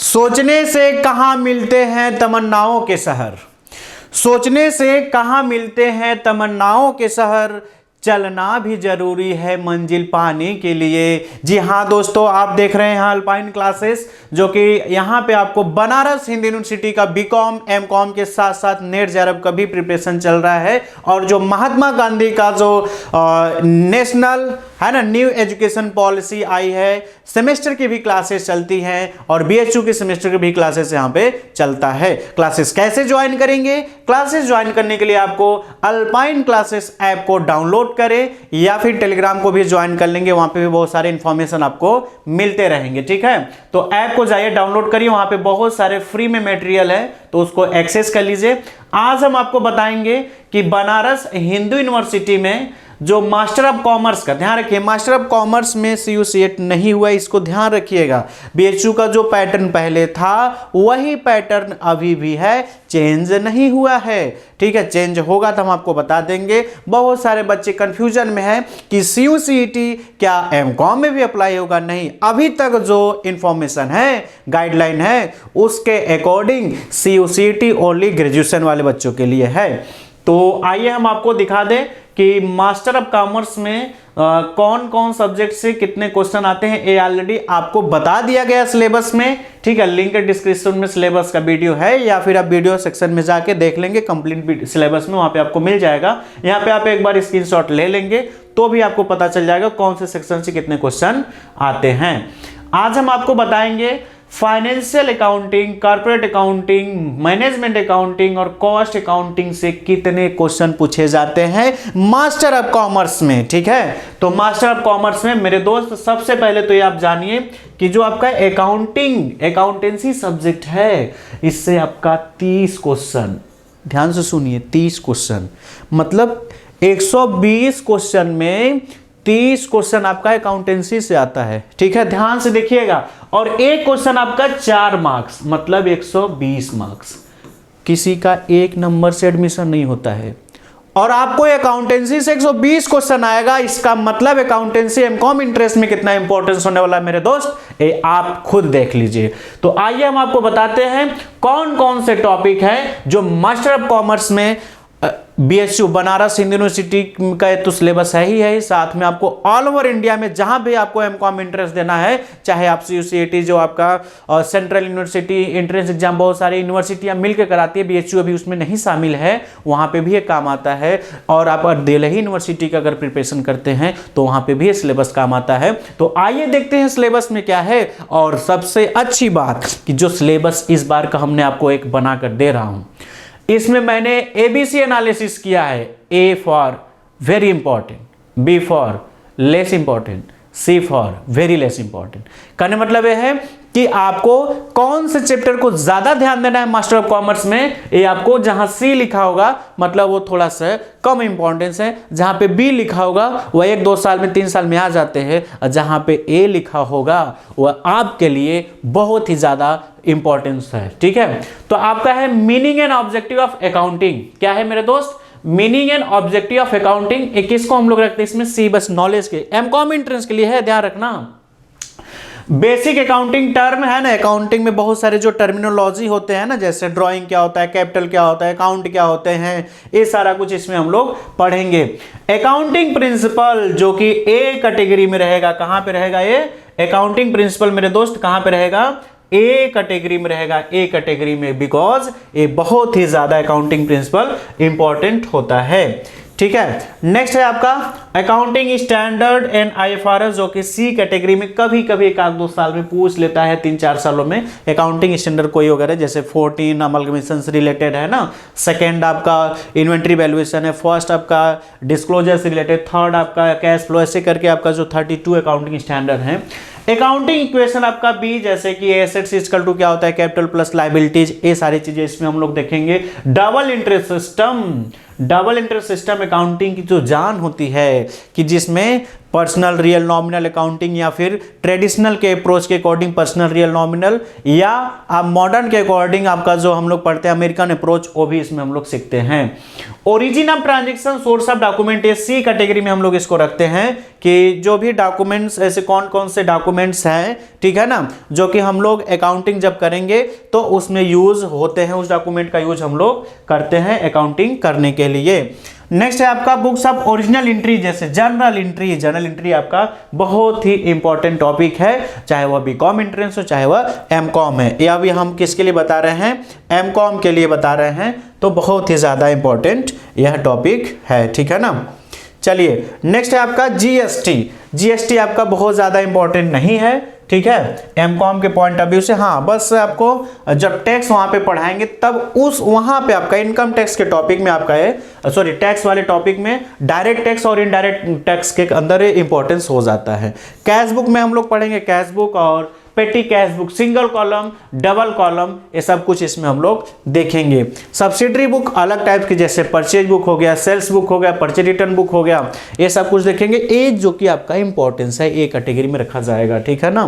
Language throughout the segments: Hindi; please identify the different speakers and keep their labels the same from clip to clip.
Speaker 1: सोचने से कहाँ मिलते हैं तमन्नाओं के शहर, सोचने से कहाँ मिलते हैं तमन्नाओं के शहर, चलना भी जरूरी है मंजिल पाने के लिए। जी हाँ दोस्तों, आप देख रहे हैं अल्पाइन क्लासेस, जो कि यहाँ पे आपको बनारस हिंदू यूनिवर्सिटी का बीकॉम एमकॉम के साथ साथ नेट जेआरएफ का भी प्रिपरेशन चल रहा है। और जो महात्मा गांधी का जो नेशनल है ना न्यू एजुकेशन पॉलिसी आई है, सेमेस्टर की भी क्लासेस चलती हैं और बीएचयू की सेमेस्टर की भी क्लासेस यहाँ पे चलता है। क्लासेस कैसे ज्वाइन करेंगे? क्लासेस ज्वाइन करने के लिए आपको अल्पाइन क्लासेस ऐप को डाउनलोड करें या फिर टेलीग्राम को भी ज्वाइन कर लेंगे, वहां पे भी बहुत सारे इंफॉर्मेशन आपको मिलते रहेंगे। ठीक है, तो ऐप को जाइए डाउनलोड करिए, वहां पे बहुत सारे फ्री में मटेरियल है, तो उसको एक्सेस कर लीजिए। आज हम आपको बताएंगे कि बनारस हिंदू यूनिवर्सिटी में जो मास्टर ऑफ कॉमर्स का, ध्यान रखिए मास्टर ऑफ कॉमर्स में CU/CET नहीं हुआ, इसको ध्यान रखिएगा। बीएचयू का जो पैटर्न पहले था वही पैटर्न अभी भी है, चेंज नहीं हुआ है। ठीक है, चेंज होगा तो हम आपको बता देंगे। बहुत सारे बच्चे कंफ्यूजन में हैं कि CU/CET क्या एमकॉम में भी अप्लाई होगा? नहीं, अभी तक जो इंफॉर्मेशन है, गाइडलाइन है, उसके अकॉर्डिंग CU/CET ओनली ग्रेजुएशन वाले बच्चों के लिए है। तो आइए हम आपको दिखा दें कि मास्टर ऑफ कॉमर्स में कौन कौन सब्जेक्ट से कितने क्वेश्चन आते हैं। ये ऑलरेडी आपको बता दिया गया सिलेबस में। ठीक है, लिंक डिस्क्रिप्शन में सिलेबस का वीडियो है, या फिर आप वीडियो सेक्शन में जाके देख लेंगे, कंप्लीट सिलेबस में वहां पे आपको मिल जाएगा। यहाँ पे आप एक बार स्क्रीनशॉट ले लेंगे तो भी आपको पता चल जाएगा कौन से सेक्शन से कितने क्वेश्चन आते हैं। आज हम आपको बताएंगे financial accounting, corporate accounting, management accounting और कॉस्ट अकाउंटिंग से कितने क्वेश्चन पूछे जाते हैं मास्टर ऑफ कॉमर्स में। ठीक है, तो मास्टर ऑफ कॉमर्स में मेरे दोस्त सबसे पहले तो ये आप जानिए कि जो आपका अकाउंटेंसी सब्जेक्ट है, इससे आपका 30 क्वेश्चन, ध्यान से सुनिए 30 क्वेश्चन, मतलब 120 क्वेश्चन में 30 क्वेश्चन आपका अकाउंटेंसी से आता है। ठीक है, ध्यान से देखिएगा। और एक क्वेश्चन आपका 4 मार्क्स, मतलब 120 मार्क्स। किसी का 1 नंबर से एडमिशन नहीं होता है, और आपको अकाउंटेंसी से 120 क्वेश्चन आएगा। इसका मतलब अकाउंटेंसी एमकॉम इंटरेस्ट में कितना इंपॉर्टेंस होने वाला है मेरे दोस्त, ये आप खुद देख लीजिए। तो आइए हम आपको बताते हैं कौन कौन से टॉपिक हैं जो मास्टर ऑफ कॉमर्स में बीएचयू बनारस हिंदू यूनिवर्सिटी का तो सिलेबस है ही है, साथ में आपको ऑल ओवर इंडिया में जहां भी आपको एमकॉम इंट्रेंस देना है, चाहे आप CU/CET जो आपका सेंट्रल यूनिवर्सिटी इंट्रेंस एग्जाम बहुत सारी यूनिवर्सिटियां मिलकर कराती है, बीएचयू अभी उसमें नहीं शामिल है, वहां पे भी ये काम आता है। और आप दिल्ली यूनिवर्सिटी का अगर प्रिपरेशन करते हैं तो वहां पे भी सिलेबस काम आता है। तो आइए देखते हैं सिलेबस में क्या है। और सबसे अच्छी बात कि जो सिलेबस इस बार का हमने आपको एक बनाकर दे रहा हूं, इसमें मैंने ABC एनालिसिस किया है। A for very important, B for less important, C for very less important. कहने मतलब यह है कि आपको कौन से चैप्टर को ज्यादा ध्यान देना है मास्टर ऑफ कॉमर्स में। ये आपको जहां C लिखा होगा मतलब वो थोड़ा सा कम इंपॉर्टेंस है, जहां पे B लिखा होगा वह 1-2 साल में 3 साल में आ जाते हैं, और जहां पे A लिखा होगा वह आपके लिए बहुत ही ज्यादा इंपॉर्टेंस है। ठीक है, तो आपका है meaning and objective of accounting. क्या है मेरे दोस्त? Meaning and objective of accounting. किसको हम लोग रखते हैं इसमें? C, बस नॉलेज के, एमकॉम एंट्रेंस के लिए है, ध्यान रखना। बेसिक अकाउंटिंग टर्म है ना, अकाउंटिंग में बहुत सारे जो टर्मिनोलॉजी होते हैं ना, जैसे ड्राइंग क्या होता है, कैपिटल क्या होता है, अकाउंट क्या होते हैं, ये सारा कुछ इसमें हम लोग पढ़ेंगे। अकाउंटिंग प्रिंसिपल जो कि A कैटेगरी में रहेगा, कहां पे रहेगा ये अकाउंटिंग प्रिंसिपल मेरे दोस्त? कहां पे रहेगा? A कैटेगरी में रहेगा, A कैटेगरी में, बिकॉज ये बहुत ही ज्यादा अकाउंटिंग प्रिंसिपल इंपॉर्टेंट होता है। ठीक है, नेक्स्ट है आपका अकाउंटिंग स्टैंडर्ड एंड IFRS जो कि C कैटेगरी में कभी कभी 1-2 साल में पूछ लेता है, 3-4 सालों में अकाउंटिंग स्टैंडर्ड कोई वगैरह, जैसे 14 अमलगमेशन से रिलेटेड है ना, सेकंड आपका इन्वेंट्री वैल्यूएशन है, फर्स्ट आपका डिस्क्लोजर से रिलेटेड, थर्ड आपका कैश फ्लो, ऐसे करके आपका जो 32 अकाउंटिंग स्टैंडर्ड है। अकाउंटिंग इक्वेशन आपका B, जैसे कि एसेट्स इक्वल टू क्या होता है, कैपिटल प्लस लायबिलिटीज, ये सारी चीजें इसमें हम लोग देखेंगे। डबल इंटरेस्ट सिस्टम अकाउंटिंग की जो जान होती है कि जिसमें पर्सनल रियल नॉमिनल अकाउंटिंग, या फिर ट्रेडिशनल के अप्रोच के अकॉर्डिंग पर्सनल रियल नॉमिनल, या आप मॉडर्न के अकॉर्डिंग आपका जो हम लोग पढ़ते हैं अमेरिकन अप्रोच, वो भी इसमें हम लोग सीखते हैं। Origin of transaction, source of document, ये सी कैटेगरी में हम लोग इसको रखते हैं कि जो भी डॉक्यूमेंट्स, ऐसे कौन कौन से डॉक्यूमेंट्स हैं, ठीक है ना, जो कि हम लोग अकाउंटिंग जब करेंगे तो उसमें यूज होते हैं, उस डॉक्यूमेंट का यूज हम लोग करते हैं अकाउंटिंग करने के लिए। नेक्स्ट है आपका बुक्स ऑफ ओरिजिनल एंट्री, जैसे जर्नल एंट्री। जर्नल एंट्री आपका बहुत ही इंपॉर्टेंट टॉपिक है, चाहे वह बीकॉम एंट्रेंस हो चाहे वह एमकॉम है। या अभी हम किसके लिए बता रहे हैं, एमकॉम के लिए बता रहे हैं, तो बहुत ही ज़्यादा इंपॉर्टेंट यह टॉपिक है, ठीक है ना। चलिए नेक्स्ट है आपका जीएसटी। जीएसटी आपका बहुत ज़्यादा इंपॉर्टेंट नहीं है, ठीक है, एमकॉम के पॉइंट ऑफ व्यू से। हाँ, बस आपको जब टैक्स वहाँ पे पढ़ाएंगे तब उस वहाँ पे आपका इनकम टैक्स के टॉपिक में आपका है, सॉरी टैक्स वाले टॉपिक में डायरेक्ट टैक्स और इनडायरेक्ट टैक्स के अंदर इंपॉर्टेंस हो जाता है। कैश बुक में हम लोग पढ़ेंगे कैश बुक और पेटी cash book, single column, double column, ये सब कुछ इसमें हम लोग देखेंगे। सब्सिडरी बुक अलग टाइप की, जैसे परचेज बुक हो गया, सेल्स बुक हो गया, परचेज रिटर्न बुक हो गया, ये सब कुछ देखेंगे। एक जो कि आपका इंपॉर्टेंस है, ए कैटेगरी में रखा जाएगा, ठीक है ना।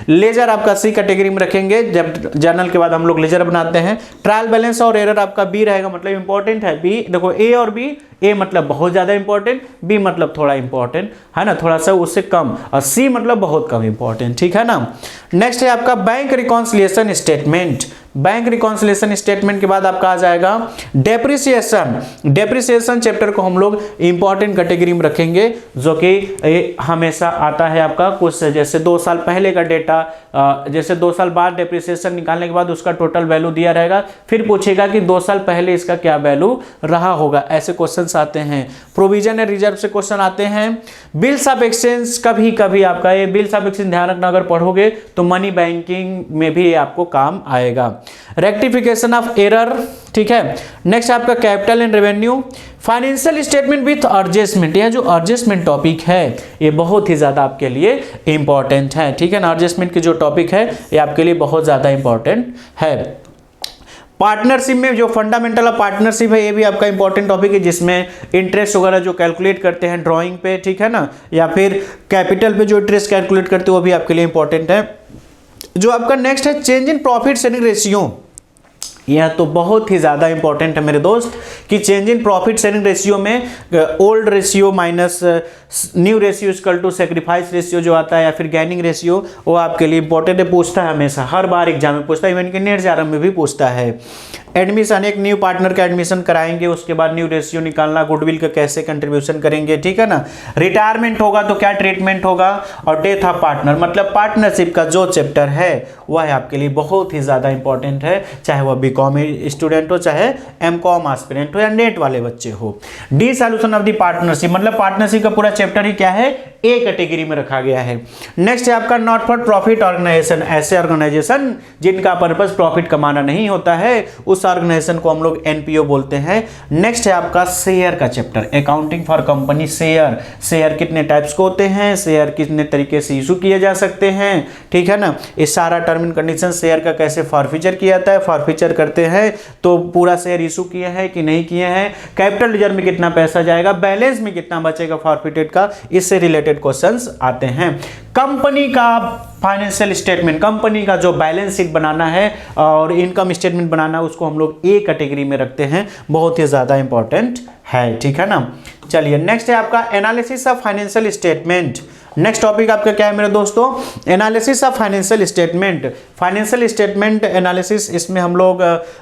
Speaker 1: लेजर आपका सी कैटेगरी में रखेंगे, जब जर्नल के बाद हम लोग लेजर बनाते हैं। ट्रायल बैलेंस और एरर आपका बी रहेगा, मतलब इंपॉर्टेंट है बी। देखो ए और बी, ए मतलब बहुत ज्यादा इंपॉर्टेंट, बी मतलब थोड़ा इंपॉर्टेंट है ना, थोड़ा सा उससे कम, और सी मतलब बहुत कम इंपॉर्टेंट, ठीक है ना। नेक्स्ट है आपका bank reconciliation statement. Bank reconciliation statement के बाद आपका आ जाएगा डेप्रिसिएशन। डेप्रिसिएशन चैप्टर को हम लोग इंपॉर्टेंट कैटेगरी में रखेंगे, जो कि हमेशा आता है आपका कुछ, जैसे 2 साल पहले का डेटा, जैसे 2 साल बाद डेप्रिसिएशन निकालने के बाद उसका टोटल वैल्यू दिया रहेगा, फिर पूछेगा कि 2 साल पहले इसका क्या वैल्यू रहा होगा, ऐसे क्वेश्चंस आते हैं। प्रोविजन एंड रिजर्व से क्वेश्चन आते हैं। बिल्स ऑफ एक्सचेंज, कभी कभी आपका ये बिल्स ऑफ एक्सचेंज ध्यान रखना, अगर पढ़ोगे तो मनी बैंकिंग में भी ये आपको काम आएगा। रेक्टिफिकेशन ऑफ एरर, ठीक है। नेक्स्ट आपका capital and revenue. Financial statement with adjustment, यह जो एडजस्टमेंट टॉपिक है ये बहुत ही ज़्यादा आपके लिए इंपॉर्टेंट है, ठीक है ना। एडजस्टमेंट की जो टॉपिक है ये आपके लिए बहुत ज़्यादा इंपॉर्टेंट है। पार्टनरशिप में जो फंडामेंटल ऑफ पार्टनरशिप है, ये भी आपका इंपॉर्टेंट टॉपिक है, जिसमें इंटरेस्ट वगैरह जो कैलकुलेट करते हैं ड्राइंग पे, ठीक है ना, या फिर कैपिटल पे जो इंटरेस्ट कैलकुलेट करते हैं वो भी आपके लिए इंपॉर्टेंट है। जो आपका नेक्स्ट है change in profit sharing ratio, यह तो बहुत ही ज़्यादा इंपॉर्टेंट है मेरे दोस्त, कि change in profit sharing ratio में old ratio minus new ratio equal to sacrifice ratio जो आता है, या फिर गेनिंग रेशियो, वो आपके लिए इंपॉर्टेंट है, पूछता है हमेशा, हर बार एग्जाम में पूछता है, इवन कि नेट एग्जाम में भी पूछता है। एडमिशन, एक न्यू पार्टनर का एडमिशन कराएंगे, उसके बाद न्यू रेशियो निकालना, गुडविल का कैसे कंट्रीब्यूशन करेंगे, ठीक है ना। रिटायरमेंट होगा तो क्या ट्रीटमेंट होगा, और डेथ ऑफ पार्टनर, मतलब पार्टनरशिप का जो चैप्टर है वह आपके लिए बहुत ही ज़्यादा इंपॉर्टेंट है, चाहे वह बीकॉम स्टूडेंट हो, चाहे एमकॉम एस्पिरेंट हो, या नेट वाले बच्चे हो। D solution of the partnership, मतलब पार्टनरशिप का पूरा चैप्टर ही क्या है, ए कैटेगरी में रखा गया है। नेक्स्ट है आपका नॉट फॉर प्रॉफिट ऑर्गेनाइजेशन, ऐसे ऑर्गेनाइजेशन जिनका पर्पस प्रॉफिट कमाना नहीं होता है, उस ऑर्गेनाइजेशन को हम लोग एनपीओ बोलते हैं। नेक्स्ट है आपका शेयर का chapter, accounting for company share. Share कितने टाइप्स के होते हैं, शेयर कितने तरीके से इशू किए जा सकते हैं, ठीक है ना। ये सारा टर्म एंड कंडीशन, शेयर का कैसे फॉरफीचर किया जाता है, फॉरफीचर करते हैं तो पूरा शेयर इशू किए हैं कि नहीं किए हैं, कैपिटल रिजर्व में कितना पैसा जाएगा, बैलेंस में कितना बचेगा फॉरफिटेड का, इससे रिलेटेड क्वेश्चंस आते हैं। कंपनी का फाइनेंशियल स्टेटमेंट, कंपनी का जो बैलेंस शीट बनाना है और इनकम स्टेटमेंट बनाना है, उसको हम लोग ए कैटेगरी में रखते हैं, बहुत ही ज्यादा इंपॉर्टेंट है, ठीक है ना। चलिए नेक्स्ट है आपका analysis of financial statement. Next topic आपका क्या है मेरे दोस्तों, analysis of financial statement. Financial statement analysis, इसमें हम लोग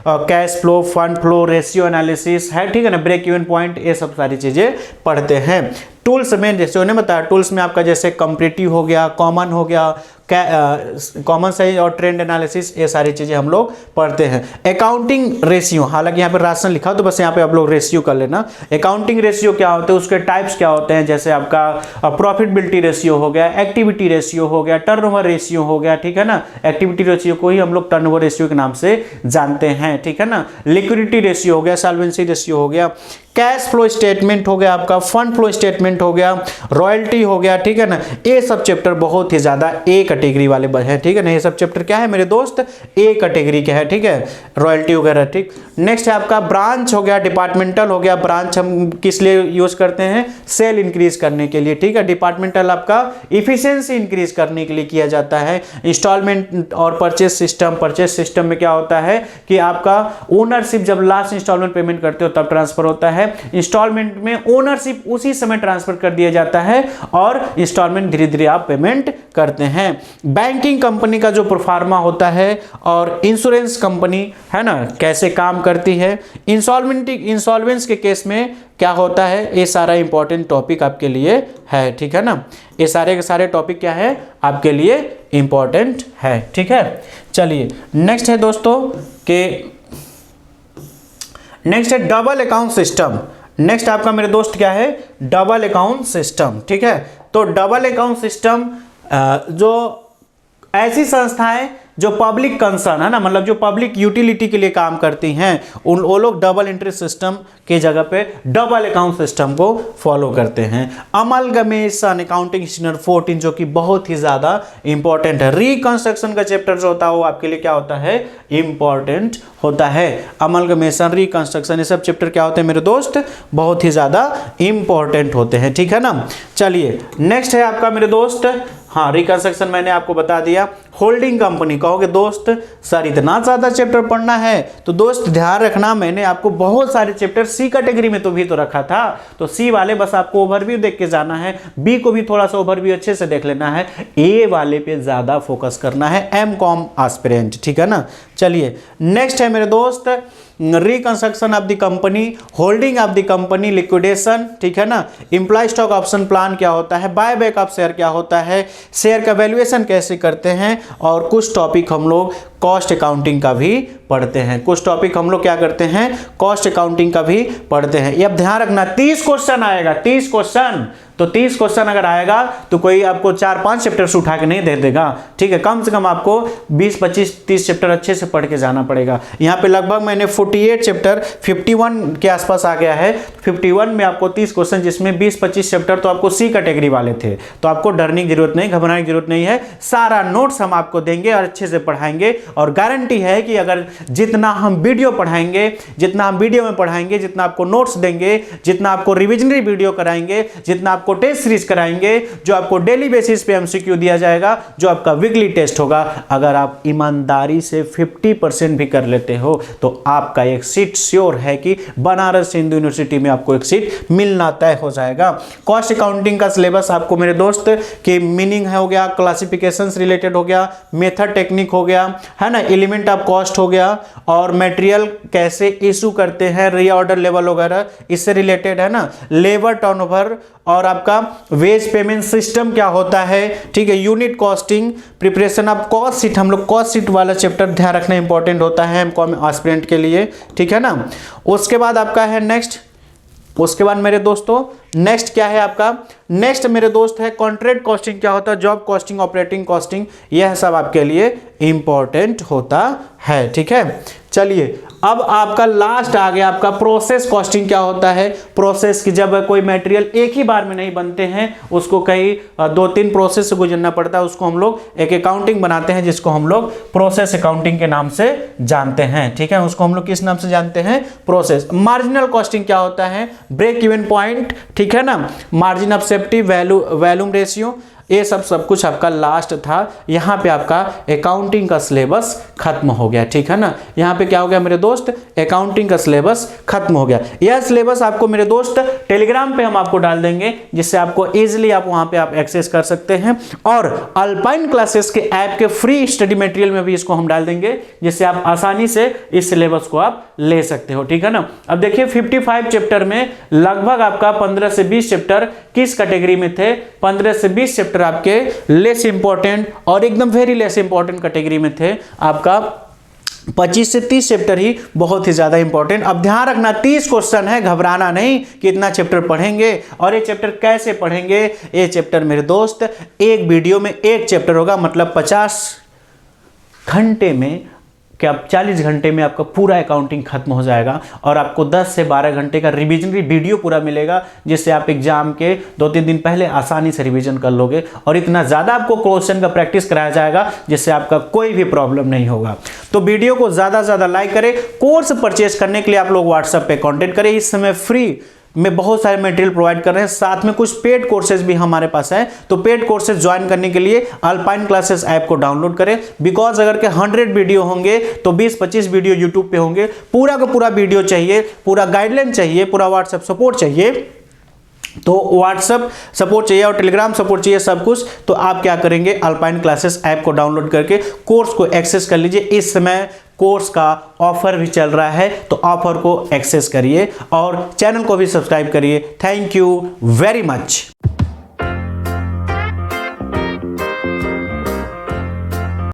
Speaker 1: cash flow, fund flow, ratio analysis है, ठीक है ना, ब्रेक इवन पॉइंट, ये सब सारी चीजें पढ़ते हैं। टूल्स में जैसे उन्हें बताया, टूल्स में आपका जैसे कंपैरेटिव हो गया, कॉमन हो गया, कॉमन साइज और ट्रेंड एनालिसिस, ये सारी चीजें हम लोग पढ़ते हैं। अकाउंटिंग रेशियो, हालांकि यहाँ पे राशन लिखा तो बस यहाँ पे आप लोग रेशियो कर लेना। अकाउंटिंग रेशियो क्या होते हैं, उसके टाइप्स क्या होते हैं, जैसे आपका प्रॉफिटेबिलिटी रेशियो हो गया, एक्टिविटी रेशियो हो गया, टर्नओवर रेशियो हो गया, ठीक है ना। एक्टिविटी रेशियो को ही हम लोग टर्नओवर रेशियो के नाम से जानते हैं, ठीक है ना। लिक्विडिटी रेशियो हो गया, सॉल्वेंसी रेशियो हो गया, कैश फ्लो स्टेटमेंट हो गया आपका, फंड फ्लो स्टेटमेंट हो गया, रॉयल्टी हो गया, ठीक है ना। ये सब चैप्टर बहुत ही ज्यादा ए कैटेगरी वाले है, ठीक है ना। ये सब चैप्टर क्या है मेरे दोस्त, ए कैटेगरी के है, ठीक है, रॉयल्टी वगैरह, ठीक। नेक्स्ट है आपका ब्रांच हो गया, डिपार्टमेंटल हो गया। ब्रांच हम किस लिए यूज करते हैं, सेल इंक्रीज करने के लिए, ठीक है। डिपार्टमेंटल आपका इफिशियंसी इंक्रीज करने के लिए किया जाता है। इंस्टॉलमेंट और परचेस सिस्टम, परचेस सिस्टम में क्या होता है कि आपका ओनरशिप जब लास्ट इंस्टॉलमेंट पेमेंट करते हो तब ट्रांसफर होता है। इंस्टॉलमेंट में ओनरशिप उसी समय ट्रांसफर कर दिया जाता है और इंस्टॉलमेंट धीरे धीरे आप पेमेंट करते हैं। बैंकिंग कंपनी का जो प्रोफार्मा होता है और इंश्योरेंस कंपनी है ना कैसे काम करती है। इंसॉल्वेंस के केस में क्या होता है, ये सारा इंपॉर्टेंट टॉपिक आपके लिए है, ठीक है ना। ये सारे के सारे टॉपिक क्या है आपके लिए इंपॉर्टेंट है, ठीक है। चलिए नेक्स्ट है दोस्तों के नेक्स्ट है डबल अकाउंट सिस्टम। नेक्स्ट आपका मेरे दोस्त क्या है, डबल अकाउंट सिस्टम, ठीक है। तो डबल अकाउंट सिस्टम जो ऐसी संस्थाएं जो पब्लिक कंसर्न है ना, मतलब जो पब्लिक यूटिलिटी के लिए काम करती हैं, वो लोग डबल एंट्री सिस्टम के जगह पे डबल अकाउंट सिस्टम को फॉलो करते हैं। अमलगमेशन अकाउंटिंग स्टैंडर्ड 14 जो कि बहुत ही ज़्यादा इंपॉर्टेंट है। रिकंस्ट्रक्शन का चैप्टर जो होता है वो आपके लिए क्या होता है, इंपॉर्टेंट होता है। अमलगमेशन, रिकंस्ट्रक्शन, ये सब चैप्टर क्या होते हैं मेरे दोस्त, बहुत ही ज़्यादा इंपॉर्टेंट होते हैं, ठीक है ना। चलिए नेक्स्ट है आपका मेरे दोस्त, हाँ रिकंस्ट्रक्शन मैंने आपको बता दिया। होल्डिंग कंपनी, कहोगे दोस्त सर इतना ज़्यादा चैप्टर पढ़ना है, तो दोस्त ध्यान रखना मैंने आपको बहुत सारे चैप्टर सी कैटेगरी में तो भी तो रखा था, तो सी वाले बस आपको ओवरव्यू देख के जाना है, बी को भी थोड़ा सा ओवरव्यू अच्छे से देख लेना है, ए वाले पे ज़्यादा फोकस करना है, एमकॉम एस्पिरेंट, ठीक है ना। चलिए नेक्स्ट है मेरे दोस्त reconstruction of the company, holding of the company, liquidation, ठीक है ना। एम्प्लॉय स्टॉक ऑप्शन प्लान क्या होता है, बाय बैक ऑफ शेयर क्या होता है, शेयर का वैल्यूएशन कैसे करते हैं, और कुछ टॉपिक हम लोग कॉस्ट अकाउंटिंग का भी पढ़ते हैं। कुछ टॉपिक हम लोग क्या करते हैं, कॉस्ट अकाउंटिंग का भी पढ़ते हैं। ये अब ध्यान रखना 30 क्वेश्चन आएगा, 30 क्वेश्चन, तो 30 क्वेश्चन अगर आएगा तो कोई आपको 4-5 चैप्टर उठा के नहीं दे देगा, ठीक है। कम से कम आपको 20-25-30 चैप्टर अच्छे से पढ़ के जाना पड़ेगा। यहाँ पे लगभग मैंने 48 चैप्टर 51 के आसपास आ गया है। 51 में आपको 30 क्वेश्चन, जिसमें 20-25 चैप्टर तो आपको सी कैटेगरी वाले थे, तो आपको डरने की जरूरत नहीं, घबराने की जरूरत नहीं है। सारा नोट्स हम आपको देंगे और अच्छे से पढ़ाएंगे, और गारंटी है कि अगर जितना हम वीडियो पढ़ाएंगे, जितना हम वीडियो में पढ़ाएंगे, जितना आपको नोट्स देंगे, जितना आपको रिविजनरी वीडियो कराएंगे, जितना आपको टेस्ट सीरीज कराएंगे, जो आपको डेली बेसिस पे एमसीक्यू दिया जाएगा, जो आपका वीकली टेस्ट होगा, अगर आप ईमानदारी से 50% भी कर लेते हो तो आपका एक सीट श्योर है कि बनारस हिंदू यूनिवर्सिटी में आपको एक सीट मिलना तय हो जाएगा। कॉस्ट अकाउंटिंग का सिलेबस आपको मेरे दोस्त की मीनिंग हो गया, क्लासिफिकेशंस रिलेटेड हो गया, मेथड टेक्निक हो गया, है ना, एलिमेंट ऑफ कॉस्ट हो गया, और मटेरियल कैसे इशू करते हैं, रीऑर्डर लेवल वगैरह इससे रिलेटेड है ना, लेबर टर्नओवर, और आपका वेज पेमेंट सिस्टम क्या होता है, ठीक है, unit costing, preparation of cost sheet, हम लोग कॉस्ट शीट वाला चैप्टर ध्यान रखना इंपॉर्टेंट होता है एमकॉम एस्पिरेंट के लिए, ठीक है ना। उसके बाद आपका है नेक्स्ट, उसके बाद मेरे दोस्तों नेक्स्ट क्या है आपका, नेक्स्ट मेरे दोस्त है कॉन्ट्रैक्ट कॉस्टिंग क्या होता है, जॉब कॉस्टिंग, ऑपरेटिंग कॉस्टिंग, यह सब आपके लिए इंपॉर्टेंट होता है, ठीक है। चलिए अब आपका लास्ट आ गया आपका प्रोसेस कॉस्टिंग क्या होता है। प्रोसेस की जब कोई मटेरियल एक ही बार में नहीं बनते हैं, उसको कई 2-3 प्रोसेस से गुजरना पड़ता है, उसको हम लोग एक अकाउंटिंग बनाते हैं, जिसको हम लोग प्रोसेस अकाउंटिंग के नाम से जानते हैं, ठीक है। उसको हम लोग किस नाम से जानते हैं, प्रोसेस। मार्जिनल कॉस्टिंग क्या होता है, ब्रेक इवन पॉइंट, ठीक है ना, margin of safety, volume ratio, ये सब कुछ आपका लास्ट था। यहाँ पे आपका अकाउंटिंग का सिलेबस खत्म हो गया, ठीक है ना। यहाँ पे क्या हो गया मेरे दोस्त, अकाउंटिंग का सिलेबस खत्म हो गया। यह सिलेबस आपको मेरे दोस्त टेलीग्राम पे हम आपको डाल देंगे, जिससे आपको इजीली आप वहाँ पे आप एक्सेस कर सकते हैं, और अल्पाइन क्लासेस के ऐप के फ्री स्टडी मटेरियल में भी इसको हम डाल देंगे, जिससे आप आसानी से इस सिलेबस को आप ले सकते हो, ठीक है ना। अब देखिए 55 चैप्टर में लगभग आपका 15 से 20 चैप्टर किस कैटेगरी में थे, 15 से 20 चैप्टर आपके लेस इंपॉर्टेंट और एकदम वेरी लेस इंपॉर्टेंट कैटेगरी में थे। आपका 25 से 30 चैप्टर ही बहुत ही ज्यादा इंपॉर्टेंट। अब ध्यान रखना 30 क्वेश्चन है, घबराना नहीं कि इतना चैप्टर पढ़ेंगे, और ये चैप्टर कैसे पढ़ेंगे, ये चैप्टर मेरे दोस्त एक वीडियो में एक चैप्टर होगा, मतलब 50 घंटे में कि आप 40 घंटे में आपका पूरा अकाउंटिंग खत्म हो जाएगा और आपको 10 से 12 घंटे का रिविजनरी वीडियो पूरा मिलेगा, जिससे आप एग्जाम के 2-3 दिन पहले आसानी से रिवीजन कर लोगे और इतना ज़्यादा आपको क्वेश्चन का प्रैक्टिस कराया जाएगा जिससे आपका कोई भी प्रॉब्लम नहीं होगा। तो वीडियो को ज़्यादा से ज़्यादा लाइक करें। कोर्स परचेज करने के लिए आप लोग व्हाट्सएप पे कांटेक्ट करें। इस समय फ्री में बहुत सारे मटेरियल प्रोवाइड कर रहे हैं, साथ में कुछ पेड कोर्सेज भी हमारे पास हैं। तो पेड कोर्सेज ज्वाइन करने के लिए अल्पाइन क्लासेस ऐप को डाउनलोड करें। बिकॉज अगर के 100 वीडियो होंगे तो 20-25 वीडियो यूट्यूब पे होंगे। पूरा का पूरा वीडियो चाहिए, पूरा गाइडलाइन चाहिए, पूरा व्हाट्सएप सपोर्ट चाहिए, तो व्हाट्सएप सपोर्ट चाहिए और टेलीग्राम सपोर्ट चाहिए, सब कुछ। तो आप क्या करेंगे, अल्पाइन क्लासेस ऐप को डाउनलोड करके कोर्स को एक्सेस कर लीजिए। इस समय कोर्स का ऑफर भी चल रहा है, तो ऑफर को एक्सेस करिए और चैनल को भी सब्सक्राइब करिए। Thank you very much.